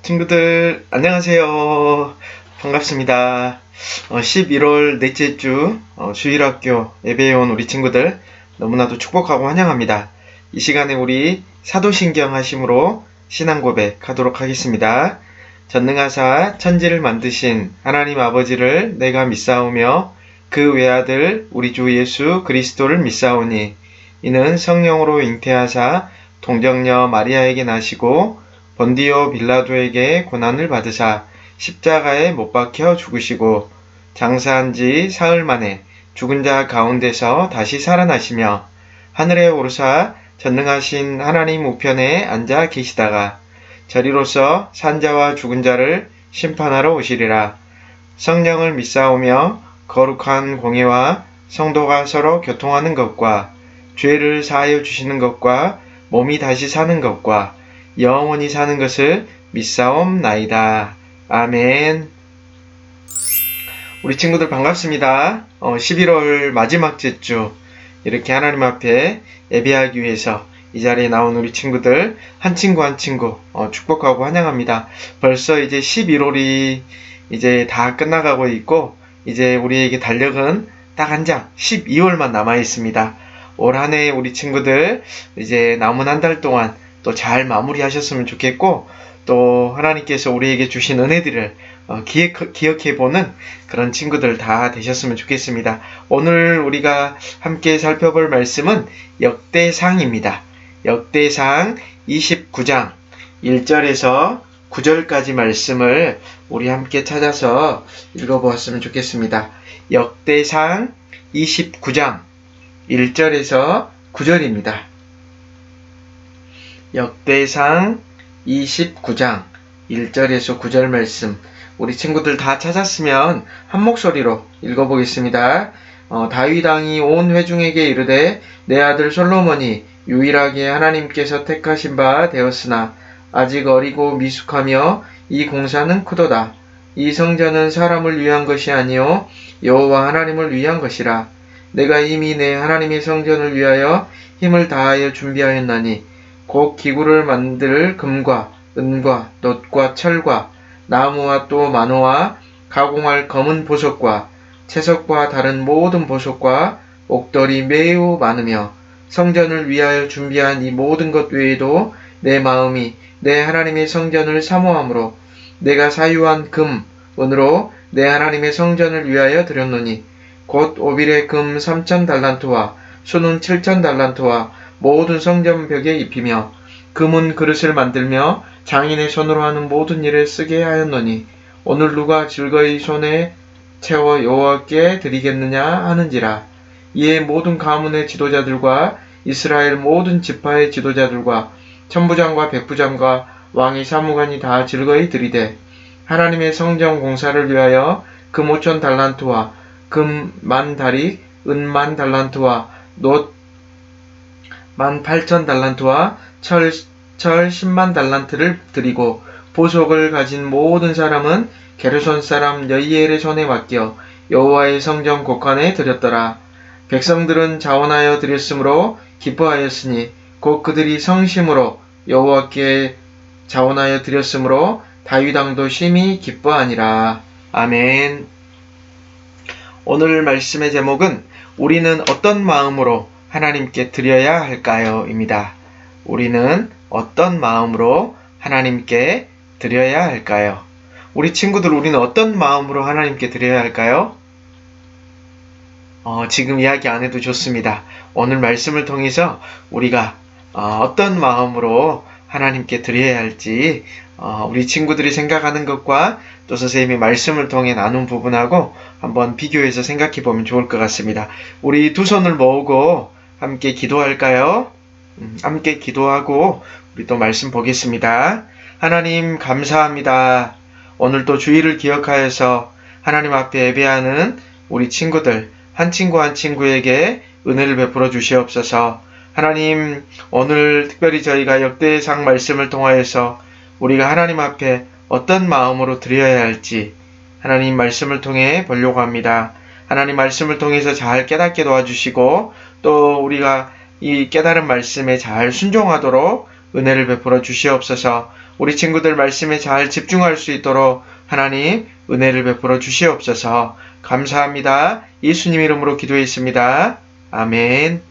친구들, 안녕하세요. 반갑습니다. 11월 넷째 주, 주일학교 예배에 온 우리 친구들, 너무나도 축복하고 환영합니다. 이 시간에 우리 사도신경 하심으로 신앙 고백하도록 하겠습니다. 전능하사 천지를 만드신 하나님 아버지를 내가 믿사오며 그 외아들 우리 주 예수 그리스도를 믿사오니 이는 성령으로 잉태하사 동정녀 마리아에게 나시고 본디오 빌라도에게 고난을 받으사 십자가에 못 박혀 죽으시고 장사한 지 사흘 만에 죽은 자 가운데서 다시 살아나시며 하늘에 오르사 전능하신 하나님 우편에 앉아 계시다가 저리로서 산자와 죽은 자를 심판하러 오시리라. 성령을 믿사오며 거룩한 공예와 성도가 서로 교통하는 것과 죄를 사하여 주시는 것과 몸이 다시 사는 것과 영원히 사는 것을 믿사옵나이다. 아멘. 우리 친구들 반갑습니다. 11월 마지막 주 이렇게 하나님 앞에 예배하기 위해서 이 자리에 나온 우리 친구들 한 친구 한 친구 축복하고 환영합니다. 벌써 이제 11월이 이제 다 끝나가고 있고 이제 우리에게 달력은 딱 한 장 12월만 남아 있습니다. 올 한 해 우리 친구들 이제 남은 한 달 동안 또 잘 마무리하셨으면 좋겠고 또 하나님께서 우리에게 주신 은혜들을 기억해보는 그런 친구들 다 되셨으면 좋겠습니다. 오늘 우리가 함께 살펴볼 말씀은 역대상입니다. 역대상 29장 1절에서 9절까지 말씀을 우리 함께 찾아서 읽어보았으면 좋겠습니다. 역대상 29장 1절에서 9절입니다. 역대상 29장 1절에서 9절 말씀 우리 친구들 다 찾았으면 한 목소리로 읽어보겠습니다. 다윗 왕이 온 회중에게 이르되 내 아들 솔로몬이 유일하게 하나님께서 택하신 바 되었으나 아직 어리고 미숙하며 이 공사는 크도다. 이 성전은 사람을 위한 것이 아니요 여호와 하나님을 위한 것이라. 내가 이미 내 하나님의 성전을 위하여 힘을 다하여 준비하였나니 곧 기구를 만들 금과 은과 놋과 철과 나무와 또 만호와 가공할 검은 보석과 채석과 다른 모든 보석과 옥돌이 매우 많으며 성전을 위하여 준비한 이 모든 것 외에도 내 마음이 내 하나님의 성전을 사모함으로 내가 사유한 금, 은으로 내 하나님의 성전을 위하여 드렸노니 곧 오빌의 금 3,000달란트와 수는 7,000달란트와 모든 성전 벽에 입히며 금은 그릇을 만들며 장인의 손으로 하는 모든 일을 쓰게 하였노니 오늘 누가 즐거이 손에 채워 여호와께 드리겠느냐 하는지라. 이에 모든 가문의 지도자들과 이스라엘 모든 지파의 지도자들과 천부장과 백부장과 왕의 사무관이 다 즐거이 드리되 하나님의 성전 공사를 위하여 금 5,000달란트와 금 10,000다리 은 10,000달란트와 놋 18,000달란트와 철 100,000달란트를 드리고 보석을 가진 모든 사람은 게르손 사람 여이엘의 손에 맡겨 여호와의 성전 곡간에 드렸더라. 백성들은 자원하여 드렸으므로 기뻐하였으니 곧 그들이 성심으로 여호와께 자원하여 드렸으므로 다윗 왕도 심히 기뻐하니라. 아멘. 오늘 말씀의 제목은 우리는 어떤 마음으로 하나님께 드려야 할까요? 입니다. 우리는 어떤 마음으로 하나님께 드려야 할까요? 우리 친구들, 우리는 어떤 마음으로 하나님께 드려야 할까요? 지금 이야기 안 해도 좋습니다. 오늘 말씀을 통해서 우리가 어떤 마음으로 하나님께 드려야 할지 우리 친구들이 생각하는 것과 또 선생님이 말씀을 통해 나눈 부분하고 한번 비교해서 생각해 보면 좋을 것 같습니다. 우리 두 손을 모으고 함께 기도할까요? 함께 기도하고 우리 또 말씀 보겠습니다. 하나님 감사합니다. 오늘 또 주일을 기억하여서 하나님 앞에 예배하는 우리 친구들 한 친구 한 친구에게 은혜를 베풀어 주시옵소서. 하나님 오늘 특별히 저희가 역대상 말씀을 통하여서 우리가 하나님 앞에 어떤 마음으로 드려야 할지 하나님 말씀을 통해 보려고 합니다. 하나님 말씀을 통해서 잘 깨닫게 도와주시고 또 우리가 이 깨달은 말씀에 잘 순종하도록 은혜를 베풀어 주시옵소서. 우리 친구들 말씀에 잘 집중할 수 있도록 하나님 은혜를 베풀어 주시옵소서. 감사합니다. 예수님 이름으로 기도했습니다. 아멘.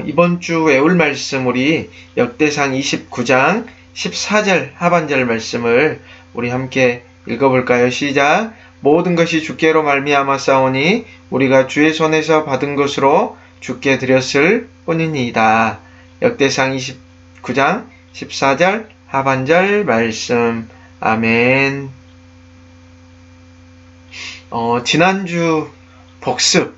이번 주 외울 말씀 우리 역대상 29장 14절 하반절 말씀을 우리 함께 읽어볼까요? 시작. 모든 것이 주께로 말미암아 싸우니 우리가 주의 손에서 받은 것으로 주께 드렸을 뿐이니이다. 역대상 29장 14절 하반절 말씀. 아멘. 지난주 복습,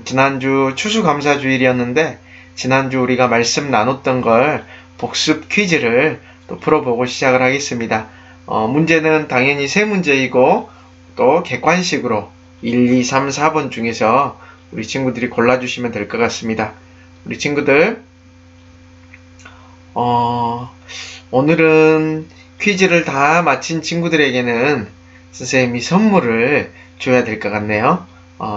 지난주 추수감사주일이었는데 지난주 우리가 말씀 나눴던 걸 복습 퀴즈를 또 풀어보고 시작을 하겠습니다. 문제는 당연히 세 문제이고 또 객관식으로 1, 2, 3, 4번 중에서 우리 친구들이 골라주시면 될 것 같습니다. 우리 친구들 오늘은 퀴즈를 다 마친 친구들에게는 선생님이 선물을 줘야 될 것 같네요.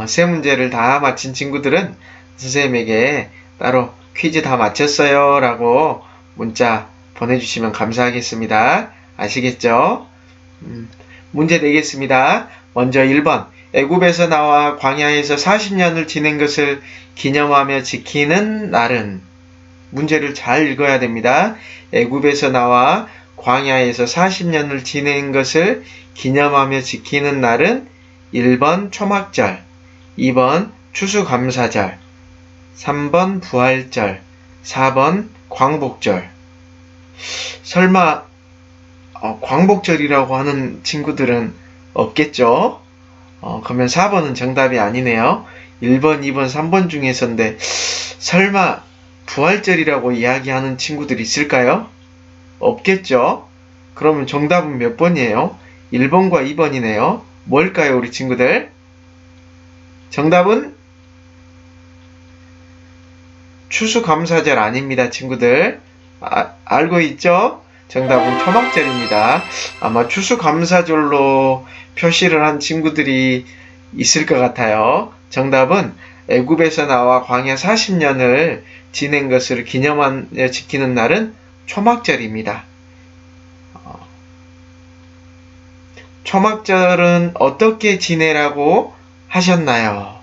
세 문제를 다 마친 친구들은 선생님에게 따로 퀴즈 다 마쳤어요 라고 문자 보내주시면 감사하겠습니다. 아시겠죠? 문제 내겠습니다. 먼저 1번. 애굽에서 나와 광야에서 40년을 지낸 것을 기념하며 지키는 날은? 문제를 잘 읽어야 됩니다. 애굽에서 나와 광야에서 40년을 지낸 것을 기념하며 지키는 날은 1번 초막절, 2번 추수감사절, 3번 부활절, 4번 광복절. 설마 광복절이라고 하는 친구들은 없겠죠? 그러면 4번은 정답이 아니네요. 1번, 2번, 3번 중에서인데 설마 부활절이라고 이야기하는 친구들이 있을까요? 없겠죠? 그러면 정답은 몇 번이에요? 1번과 2번이네요. 뭘까요, 우리 친구들? 정답은 추수감사절 아닙니다, 친구들. 알고 있죠? 정답은 초막절입니다. 아마 추수감사절로 표시를 한 친구들이 있을 것 같아요. 정답은 애굽에서 나와 광야 40년을 지낸 것을 기념하며 지키는 날은 초막절입니다. 초막절은 어떻게 지내라고 하셨나요?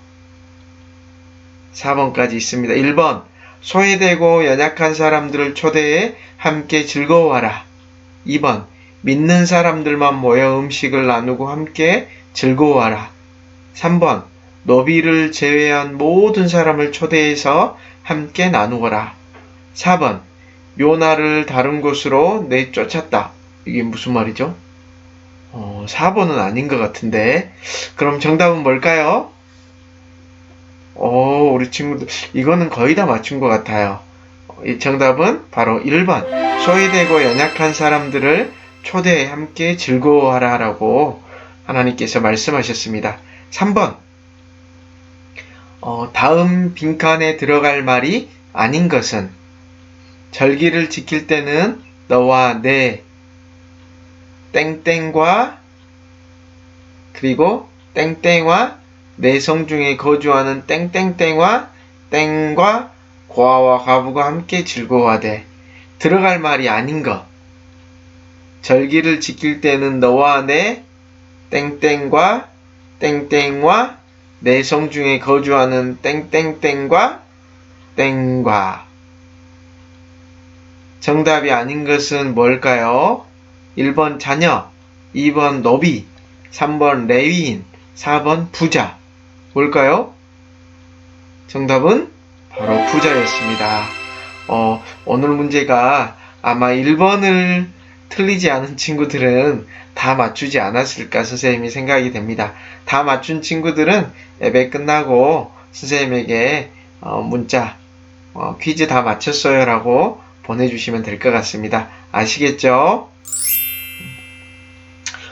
4번까지 있습니다. 1번. 소외되고 연약한 사람들을 초대해 함께 즐거워하라. 2번. 믿는 사람들만 모여 음식을 나누고 함께 즐거워하라. 3번. 노비를 제외한 모든 사람을 초대해서 함께 나누어라. 4번. 요나를 다른 곳으로 내쫓았다. 이게 무슨 말이죠? 4번은 아닌 것 같은데. 그럼 정답은 뭘까요? 우리 친구들, 이거는 거의 다 맞춘 것 같아요. 이 정답은 바로 1번. 소외되고 연약한 사람들을 초대해 함께 즐거워하라 라고 하나님께서 말씀하셨습니다. 3번. 다음 빈칸에 들어갈 말이 아닌 것은? 절기를 지킬 때는 너와 내 땡땡과 그리고 땡땡과 내성 중에 거주하는 땡땡땡과 땡과 고아와 과부가 함께 즐거워하되. 들어갈 말이 아닌 것. 절기를 지킬 때는 너와 내 땡땡과 땡땡과 내성 중에 거주하는 땡땡땡과 땡과. 정답이 아닌 것은 뭘까요? 1번 자녀, 2번 노비, 3번 레위인, 4번 부자. 뭘까요? 정답은 바로 부자였습니다. 오늘 문제가 아마 1번을 틀리지 않은 친구들은 다 맞추지 않았을까 선생님이 생각이 됩니다. 다 맞춘 친구들은 예배 끝나고 선생님에게 문자 퀴즈 다 맞췄어요 라고 보내주시면 될 것 같습니다. 아시겠죠?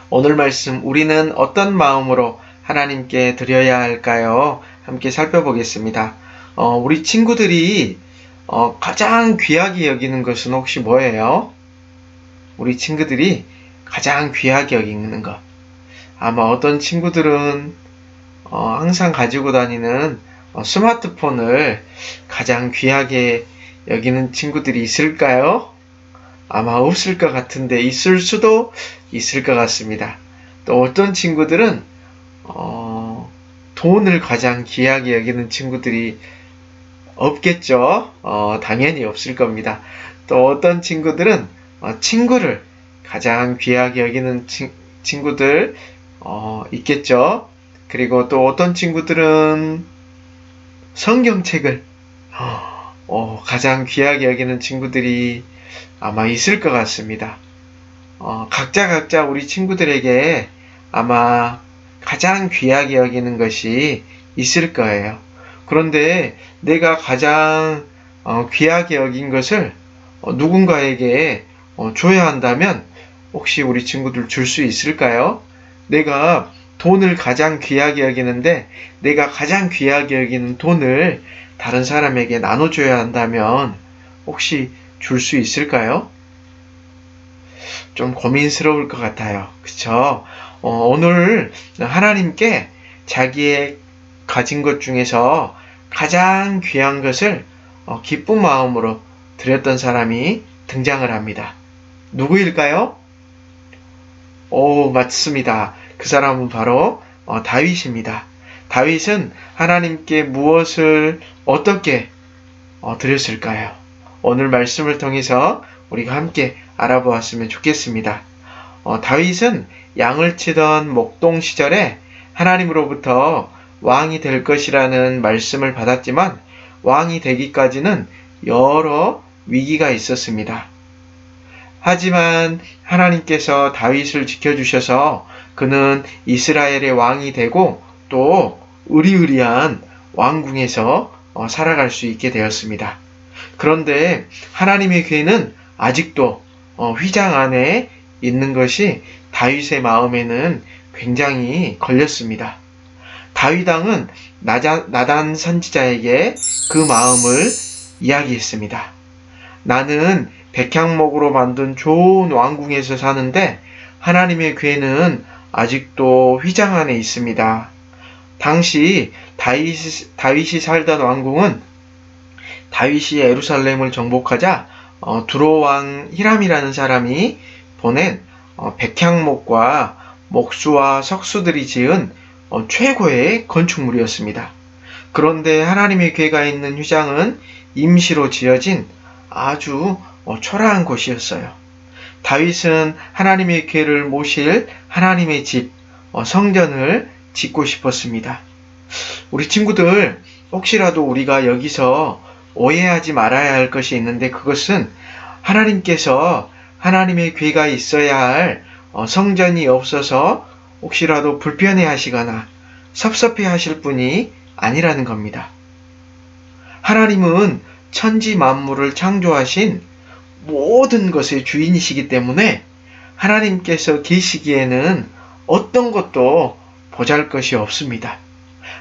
오늘 말씀 우리는 어떤 마음으로 하나님께 드려야 할까요? 함께 살펴보겠습니다. 우리 친구들이 가장 귀하게 여기는 것은 혹시 뭐예요? 우리 친구들이 가장 귀하게 여기는 것. 아마 어떤 친구들은 항상 가지고 다니는 스마트폰을 가장 귀하게 여기는 친구들이 있을까요? 아마 없을 것 같은데 있을 수도 있을 것 같습니다. 또 어떤 친구들은 돈을 가장 귀하게 여기는 친구들이 없겠죠. 당연히 없을 겁니다. 또 어떤 친구들은 친구를 가장 귀하게 여기는 친구들 있겠죠. 그리고 또 어떤 친구들은 성경책을 가장 귀하게 여기는 친구들이 아마 있을 것 같습니다. 각자 우리 친구들에게 아마 가장 귀하게 여기는 것이 있을 거예요. 그런데 내가 가장 귀하게 여긴 것을 누군가에게 줘야 한다면 혹시 우리 친구들 줄 수 있을까요? 내가 돈을 가장 귀하게 여기는데 내가 가장 귀하게 여기는 돈을 다른 사람에게 나눠줘야 한다면 혹시 줄 수 있을까요? 좀 고민스러울 것 같아요. 그쵸? 오늘 하나님께 자기의 가진 것 중에서 가장 귀한 것을 기쁜 마음으로 드렸던 사람이 등장을 합니다. 누구일까요? 오, 맞습니다. 그 사람은 바로 다윗입니다. 다윗은 하나님께 무엇을 어떻게 드렸을까요? 오늘 말씀을 통해서 우리가 함께 알아보았으면 좋겠습니다. 다윗은 양을 치던 목동 시절에 하나님으로부터 왕이 될 것이라는 말씀을 받았지만 왕이 되기까지는 여러 위기가 있었습니다. 하지만 하나님께서 다윗을 지켜주셔서 그는 이스라엘의 왕이 되고 또 의리의리한 왕궁에서 살아갈 수 있게 되었습니다. 그런데 하나님의 괴는 아직도 휘장 안에 있는 것이 다윗의 마음에는 굉장히 걸렸습니다. 다윗 왕은 나단 선지자에게 그 마음을 이야기했습니다. 나는 백향목으로 만든 좋은 왕궁에서 사는데 하나님의 괴는 아직도 휘장 안에 있습니다. 당시 다윗이 살던 왕궁은 다윗이 예루살렘을 정복하자 두로왕 히람이라는 사람이 보낸 백향목과 목수와 석수들이 지은 최고의 건축물이었습니다. 그런데 하나님의 궤가 있는 휘장은 임시로 지어진 아주 초라한 곳이었어요. 다윗은 하나님의 궤를 모실 하나님의 집, 성전을 짓고 싶었습니다. 우리 친구들, 혹시라도 우리가 여기서 오해하지 말아야 할 것이 있는데 그것은 하나님께서 하나님의 궤가 있어야 할 성전이 없어서 혹시라도 불편해 하시거나 섭섭해 하실 분이 아니라는 겁니다. 하나님은 천지 만물을 창조하신 모든 것의 주인이시기 때문에 하나님께서 계시기에는 어떤 것도 보잘것이 없습니다.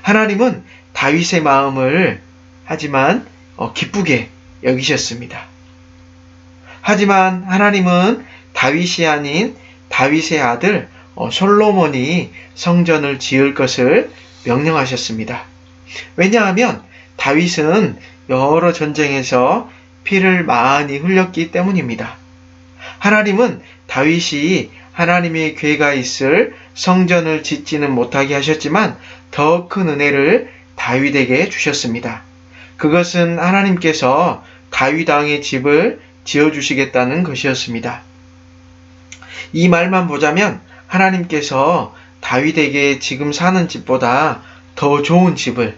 하나님은 다윗의 마음을 하지만 기쁘게 여기셨습니다. 하지만 하나님은 다윗이 아닌 다윗의 아들 솔로몬이 성전을 지을 것을 명령하셨습니다. 왜냐하면 다윗은 여러 전쟁에서 피를 많이 흘렸기 때문입니다. 하나님은 다윗이 하나님의 궤가 있을 성전을 짓지는 못하게 하셨지만 더 큰 은혜를 다윗에게 주셨습니다. 그것은 하나님께서 다윗 왕의 집을 지어주시겠다는 것이었습니다. 이 말만 보자면 하나님께서 다윗에게 지금 사는 집보다 더 좋은 집을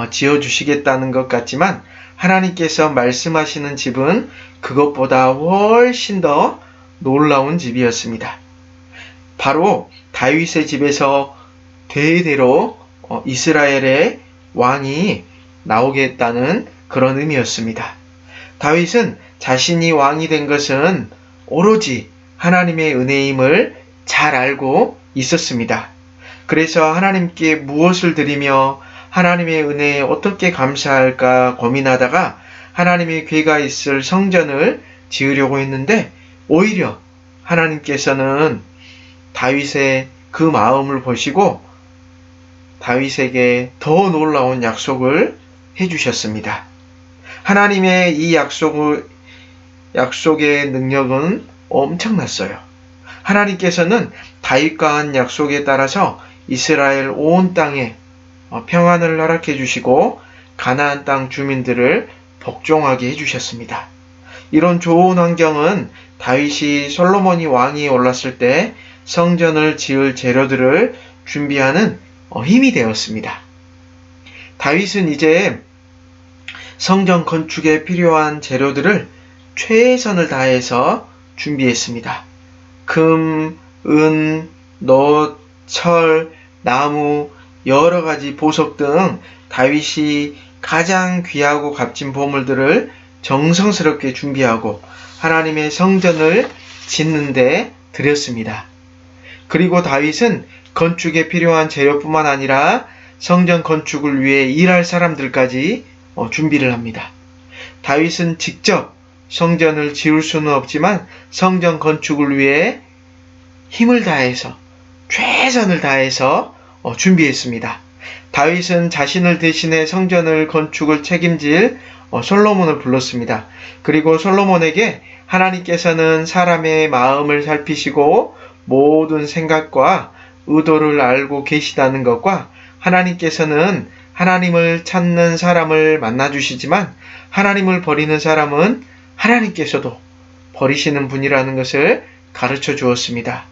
지어주시겠다는 것 같지만 하나님께서 말씀하시는 집은 그것보다 훨씬 더 놀라운 집이었습니다. 바로 다윗의 집에서 대대로 이스라엘의 왕이 나오겠다는 그런 의미였습니다. 다윗은 자신이 왕이 된 것은 오로지 하나님의 은혜임을 잘 알고 있었습니다. 그래서 하나님께 무엇을 드리며 하나님의 은혜에 어떻게 감사할까 고민하다가 하나님의 궤가 있을 성전을 지으려고 했는데 오히려 하나님께서는 다윗의 그 마음을 보시고 다윗에게 더 놀라운 약속을 해주셨습니다. 하나님의 이 약속을 약속의 능력은 엄청났어요. 하나님께서는 다윗과 한 약속에 따라서 이스라엘 온 땅에 평안을 허락해 주시고 가나안 땅 주민들을 복종하게 해주셨습니다. 이런 좋은 환경은 다윗이 솔로몬이 왕위에 올랐을 때 성전을 지을 재료들을 준비하는 힘이 되었습니다. 다윗은 이제 성전 건축에 필요한 재료들을 최선을 다해서 준비했습니다. 금, 은, 놋, 철, 나무, 여러 가지 보석 등 다윗이 가장 귀하고 값진 보물들을 정성스럽게 준비하고 하나님의 성전을 짓는 데 들였습니다. 그리고 다윗은 건축에 필요한 재료뿐만 아니라 성전 건축을 위해 일할 사람들까지 준비를 합니다. 다윗은 직접 성전을 지을 수는 없지만 성전 건축을 위해 힘을 다해서 최선을 다해서 준비했습니다. 다윗은 자신을 대신해 성전을 건축을 책임질 솔로몬을 불렀습니다. 그리고 솔로몬에게 하나님께서는 사람의 마음을 살피시고 모든 생각과 의도를 알고 계시다는 것과 하나님께서는 하나님을 찾는 사람을 만나주시지만 하나님을 버리는 사람은 하나님께서도 버리시는 분이라는 것을 가르쳐 주었습니다.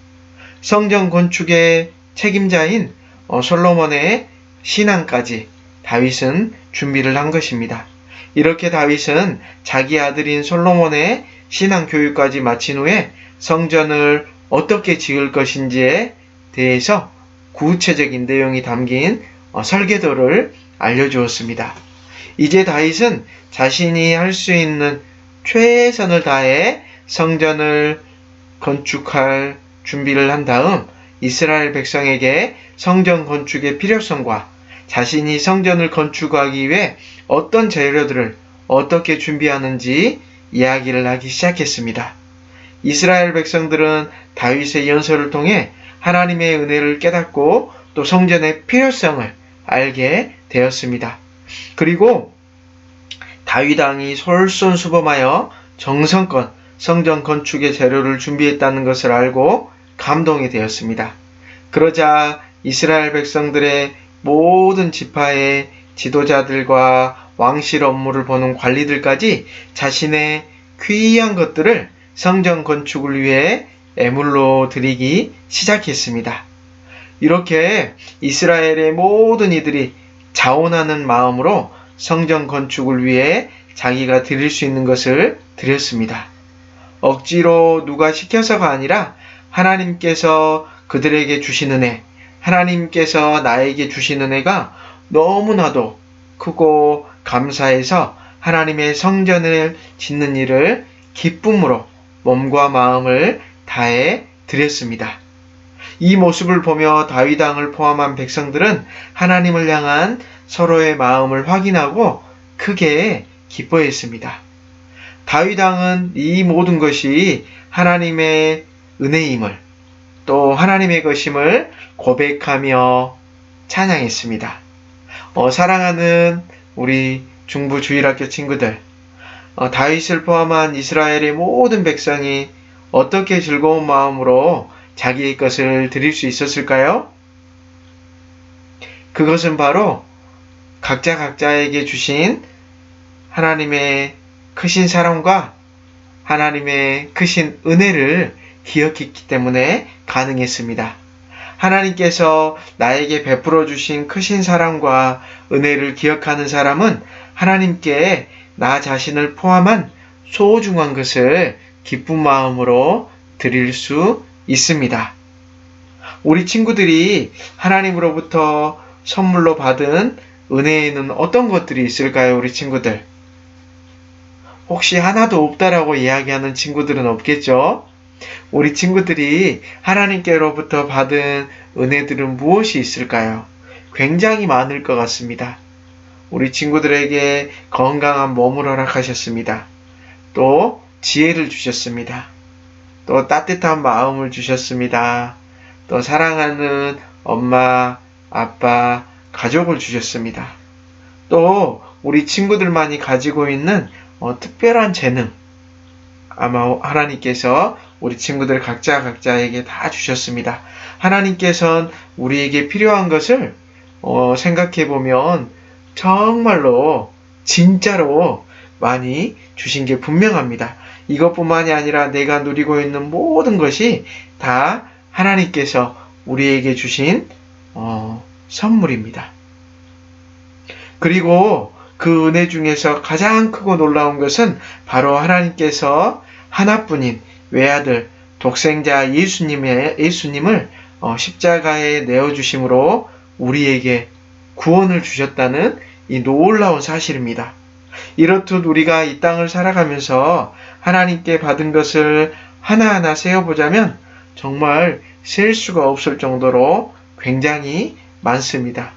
성전 건축의 책임자인 솔로몬의 신앙까지 다윗은 준비를 한 것입니다. 이렇게 다윗은 자기 아들인 솔로몬의 신앙 교육까지 마친 후에 성전을 어떻게 지을 것인지에 대해서 구체적인 내용이 담긴 설계도를 알려주었습니다. 이제 다윗은 자신이 할 수 있는 최선을 다해 성전을 건축할 준비를 한 다음 이스라엘 백성에게 성전 건축의 필요성과 자신이 성전을 건축하기 위해 어떤 재료들을 어떻게 준비하는지 이야기를 하기 시작했습니다. 이스라엘 백성들은 다윗의 연설을 통해 하나님의 은혜를 깨닫고 또 성전의 필요성을 알게 되었습니다. 그리고 다윗 왕이 솔선수범하여 정성껏 성전 건축의 재료를 준비했다는 것을 알고 감동이 되었습니다. 그러자 이스라엘 백성들의 모든 지파의 지도자들과 왕실 업무를 보는 관리들까지 자신의 귀한 것들을 성전 건축을 위해 애물로 드리기 시작했습니다. 이렇게 이스라엘의 모든 이들이 자원하는 마음으로 성전 건축을 위해 자기가 드릴 수 있는 것을 드렸습니다. 억지로 누가 시켜서가 아니라 하나님께서 그들에게 주신 은혜, 하나님께서 나에게 주신 은혜가 너무나도 크고 감사해서 하나님의 성전을 짓는 일을 기쁨으로 몸과 마음을 다해 드렸습니다. 이 모습을 보며 다윗 왕을 포함한 백성들은 하나님을 향한 서로의 마음을 확인하고 크게 기뻐했습니다. 다윗 왕은 이 모든 것이 하나님의 은혜임을 또 하나님의 것임을 고백하며 찬양했습니다. 사랑하는 우리 중부주일학교 친구들, 다윗을 포함한 이스라엘의 모든 백성이 어떻게 즐거운 마음으로 자기의 것을 드릴 수 있었을까요? 그것은 바로 각자에게 주신 하나님의 크신 사랑과 하나님의 크신 은혜를 기억했기 때문에 가능했습니다. 하나님께서 나에게 베풀어 주신 크신 사랑과 은혜를 기억하는 사람은 하나님께 나 자신을 포함한 소중한 것을 기쁜 마음으로 드릴 수 있습니다. 우리 친구들이 하나님으로부터 선물로 받은 은혜에는 어떤 것들이 있을까요, 우리 친구들? 혹시 하나도 없다라고 이야기하는 친구들은 없겠죠? 우리 친구들이 하나님께로부터 받은 은혜들은 무엇이 있을까요? 굉장히 많을 것 같습니다. 우리 친구들에게 건강한 몸을 허락하셨습니다. 또 지혜를 주셨습니다. 또 따뜻한 마음을 주셨습니다. 또 사랑하는 엄마, 아빠, 가족을 주셨습니다. 또 우리 친구들만이 가지고 있는 특별한 재능, 아마 하나님께서 우리 친구들 각자에게 다 주셨습니다. 하나님께서는 우리에게 필요한 것을 생각해 보면 정말로 진짜로 많이 주신 게 분명합니다. 이것뿐만이 아니라 내가 누리고 있는 모든 것이 다 하나님께서 우리에게 주신 선물입니다. 그리고 그 은혜 중에서 가장 크고 놀라운 것은 바로 하나님께서 하나뿐인 외아들 독생자 예수님을 십자가에 내어주심으로 우리에게 구원을 주셨다는 이 놀라운 사실입니다. 이렇듯 우리가 이 땅을 살아가면서 하나님께 받은 것을 하나하나 세어보자면 정말 셀 수가 없을 정도로 굉장히 많습니다.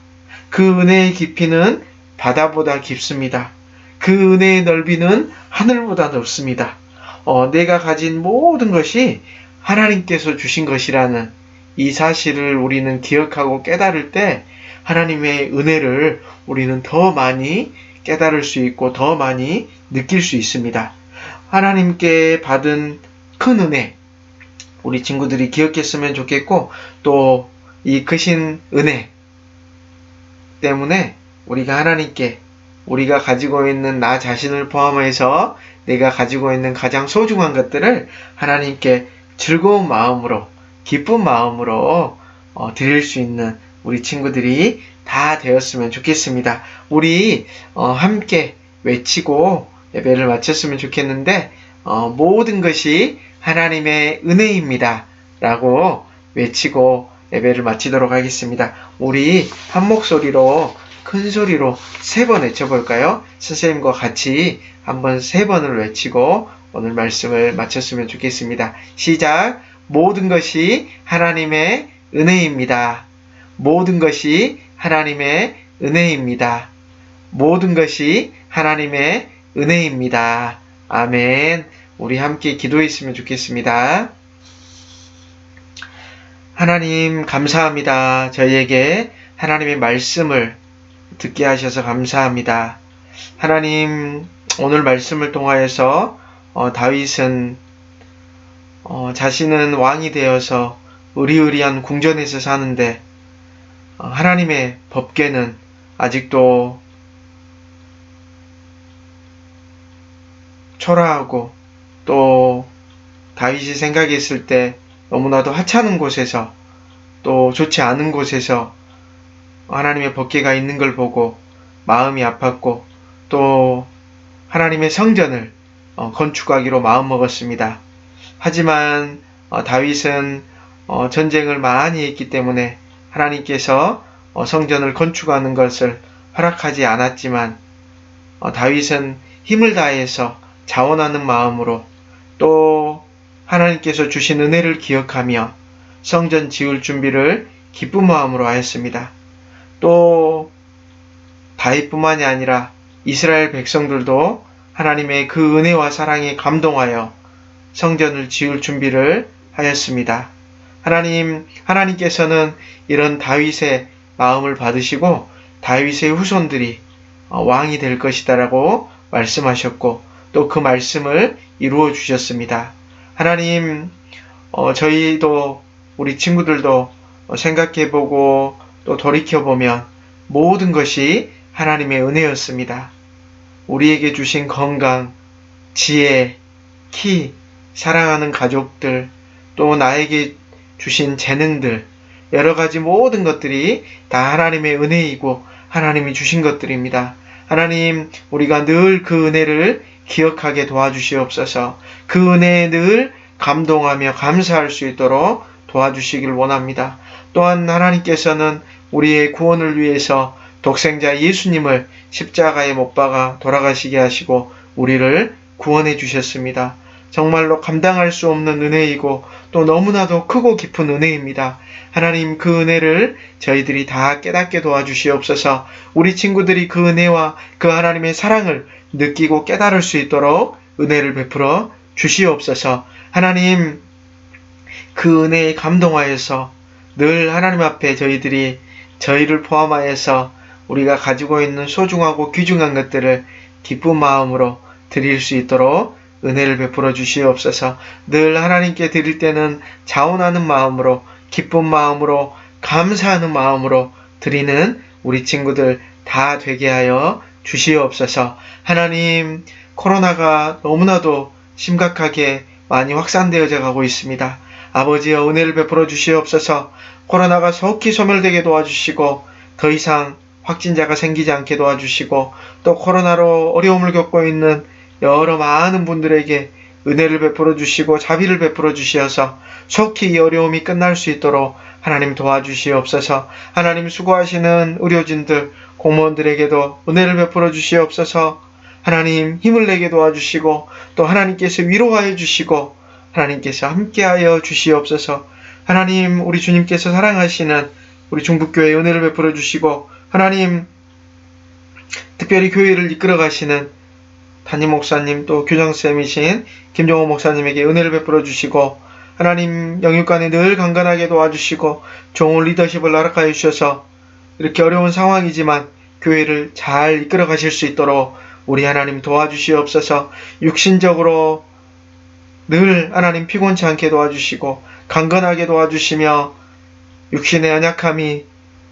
그 은혜의 깊이는 바다보다 깊습니다. 그 은혜의 넓이는 하늘보다 넓습니다. 내가 가진 모든 것이 하나님께서 주신 것이라는 이 사실을 우리는 기억하고 깨달을 때 하나님의 은혜를 우리는 더 많이 깨달을 수 있고 더 많이 느낄 수 있습니다. 하나님께 받은 큰 은혜, 우리 친구들이 기억했으면 좋겠고, 또 이 크신 은혜 때문에 우리가 하나님께 우리가 가지고 있는 나 자신을 포함해서 내가 가지고 있는 가장 소중한 것들을 하나님께 즐거운 마음으로, 기쁜 마음으로 드릴 수 있는 우리 친구들이 다 되었으면 좋겠습니다. 우리 함께 외치고 예배를 마쳤으면 좋겠는데, 모든 것이 하나님의 은혜입니다 라고 외치고 예배를 마치도록 하겠습니다. 우리 한 목소리로 큰 소리로 3번 외쳐볼까요? 선생님과 같이 한번 3번을 외치고 오늘 말씀을 마쳤으면 좋겠습니다. 시작! 모든 것이 하나님의 은혜입니다. 모든 것이 하나님의 은혜입니다. 모든 것이 하나님의 은혜입니다. 아멘. 우리 함께 기도했으면 좋겠습니다. 하나님 감사합니다. 저희에게 하나님의 말씀을 듣게 하셔서 감사합니다. 하나님 오늘 말씀을 통하여서 다윗은 자신은 왕이 되어서 의리의리한 궁전에서 사는데 하나님의 법궤는 아직도 초라하고 또 다윗이 생각했을 때 너무나도 하찮은 곳에서 또 좋지 않은 곳에서 하나님의 법궤가 있는 걸 보고 마음이 아팠고 또 하나님의 성전을 건축하기로 마음먹었습니다. 하지만 다윗은 전쟁을 많이 했기 때문에 하나님께서 성전을 건축하는 것을 허락하지 않았지만 다윗은 힘을 다해서 자원하는 마음으로 또 하나님께서 주신 은혜를 기억하며 성전 지을 준비를 기쁜 마음으로 하였습니다. 또 다윗뿐만이 아니라 이스라엘 백성들도 하나님의 그 은혜와 사랑에 감동하여 성전을 지을 준비를 하였습니다. 하나님께서는 이런 다윗의 마음을 받으시고 다윗의 후손들이 왕이 될 것이다라고 말씀하셨고 또 그 말씀을 이루어 주셨습니다. 하나님, 저희도 우리 친구들도 생각해보고 또 돌이켜보면 모든 것이 하나님의 은혜였습니다. 우리에게 주신 건강, 지혜, 키, 사랑하는 가족들, 또 나에게 주신 재능들, 여러 가지 모든 것들이 다 하나님의 은혜이고 하나님이 주신 것들입니다. 하나님, 우리가 늘 그 은혜를 기억하게 도와주시옵소서. 그 은혜에 늘 감동하며 감사할 수 있도록 도와주시길 원합니다. 또한 하나님께서는 우리의 구원을 위해서 독생자 예수님을 십자가에 못 박아 돌아가시게 하시고 우리를 구원해 주셨습니다. 정말로 감당할 수 없는 은혜이고 또 너무나도 크고 깊은 은혜입니다. 하나님, 그 은혜를 저희들이 다 깨닫게 도와주시옵소서. 우리 친구들이 그 은혜와 그 하나님의 사랑을 느끼고 깨달을 수 있도록 은혜를 베풀어 주시옵소서. 하나님, 그 은혜에 감동하여서 늘 하나님 앞에 저희를 포함하여서 우리가 가지고 있는 소중하고 귀중한 것들을 기쁜 마음으로 드릴 수 있도록 은혜를 베풀어 주시옵소서. 늘 하나님께 드릴 때는 자원하는 마음으로, 기쁜 마음으로, 감사하는 마음으로 드리는 우리 친구들 다 되게 하여 주시옵소서. 하나님, 코로나가 너무나도 심각하게 많이 확산되어져 가고 있습니다. 아버지여, 은혜를 베풀어 주시옵소서. 코로나가 속히 소멸되게 도와주시고 더 이상 확진자가 생기지 않게 도와주시고, 또 코로나로 어려움을 겪고 있는 여러 많은 분들에게 은혜를 베풀어 주시고 자비를 베풀어 주시어서 속히 이 어려움이 끝날 수 있도록 하나님 도와주시옵소서. 하나님, 수고하시는 의료진들, 공무원들에게도 은혜를 베풀어 주시옵소서. 하나님, 힘을 내게 도와주시고 또 하나님께서 위로하여 주시고 하나님께서 함께하여 주시옵소서. 하나님, 우리 주님께서 사랑하시는 우리 중북교회에 은혜를 베풀어 주시고, 하나님, 특별히 교회를 이끌어 가시는 담임 목사님, 또 교장쌤이신 김종호 목사님에게 은혜를 베풀어 주시고, 하나님, 영육간에 늘 강건하게 도와주시고 좋은 리더십을 허락하여 주셔서 이렇게 어려운 상황이지만 교회를 잘 이끌어 가실 수 있도록 우리 하나님 도와주시옵소서. 육신적으로 늘 하나님 피곤치 않게 도와주시고 강건하게 도와주시며 육신의 연약함이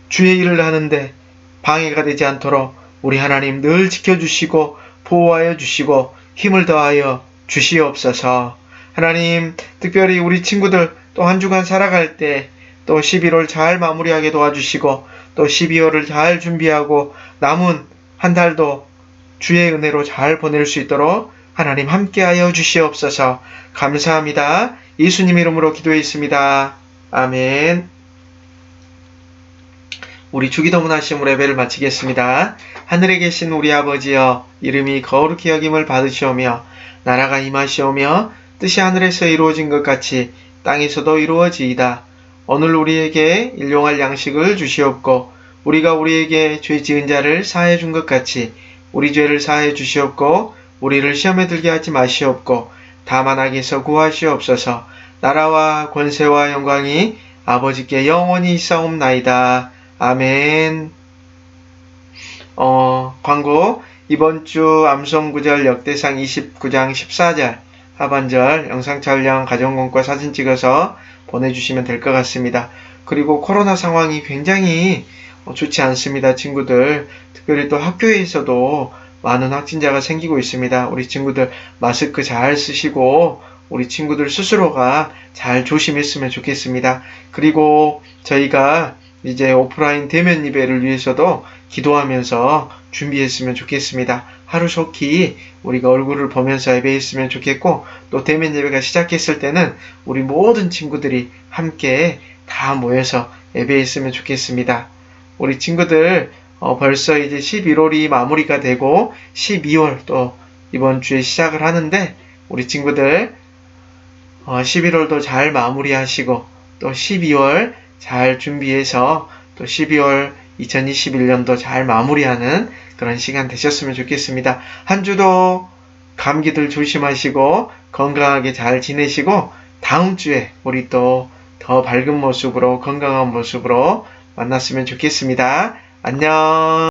주의 일을 하는데 방해가 되지 않도록 우리 하나님 늘 지켜주시고 보호하여 주시고 힘을 더하여 주시옵소서. 하나님, 특별히 우리 친구들 또 한 주간 살아갈 때 또 11월 잘 마무리하게 도와주시고 또 12월을 잘 준비하고 남은 한 달도 주의 은혜로 잘 보낼 수 있도록 하나님 함께하여 주시옵소서. 감사합니다. 예수님 이름으로 기도했습니다. 아멘. 우리 주기도 문하시므로 예배를 마치겠습니다. 하늘에 계신 우리 아버지여, 이름이 거룩히 여김을 받으시오며 나라가 임하시오며 뜻이 하늘에서 이루어진 것 같이 땅에서도 이루어지이다. 오늘 우리에게 일용할 양식을 주시옵고 우리가 우리에게 죄 지은 자를 사하여 준 것 같이 우리 죄를 사하여 주시옵고 우리를 시험에 들게 하지 마시옵고 다만 악에서 구하시옵소서. 나라와 권세와 영광이 아버지께 영원히 있사옵나이다. 아멘. 광고. 이번 주 암송구절 역대상 29장 14절 하반절 영상 촬영, 가정공과 사진 찍어서 보내주시면 될 것 같습니다. 그리고 코로나 상황이 굉장히 좋지 않습니다, 친구들. 특별히 또 학교에서도 많은 확진자가 생기고 있습니다. 우리 친구들 마스크 잘 쓰시고 우리 친구들 스스로가 잘 조심했으면 좋겠습니다. 그리고 저희가 이제 오프라인 대면 예배를 위해서도 기도하면서 준비했으면 좋겠습니다. 하루속히 우리가 얼굴을 보면서 예배했으면 좋겠고, 또 대면 예배가 시작했을 때는 우리 모든 친구들이 함께 다 모여서 예배했으면 좋겠습니다. 우리 친구들 벌써 이제 11월이 마무리가 되고 12월 또 이번 주에 시작을 하는데, 우리 친구들 11월도 잘 마무리하시고 또 12월 잘 준비해서 또 12월 2021년도 잘 마무리하는 그런 시간 되셨으면 좋겠습니다. 한 주도 감기들 조심하시고 건강하게 잘 지내시고 다음 주에 우리 또 더 밝은 모습으로 건강한 모습으로 만났으면 좋겠습니다. 안녕.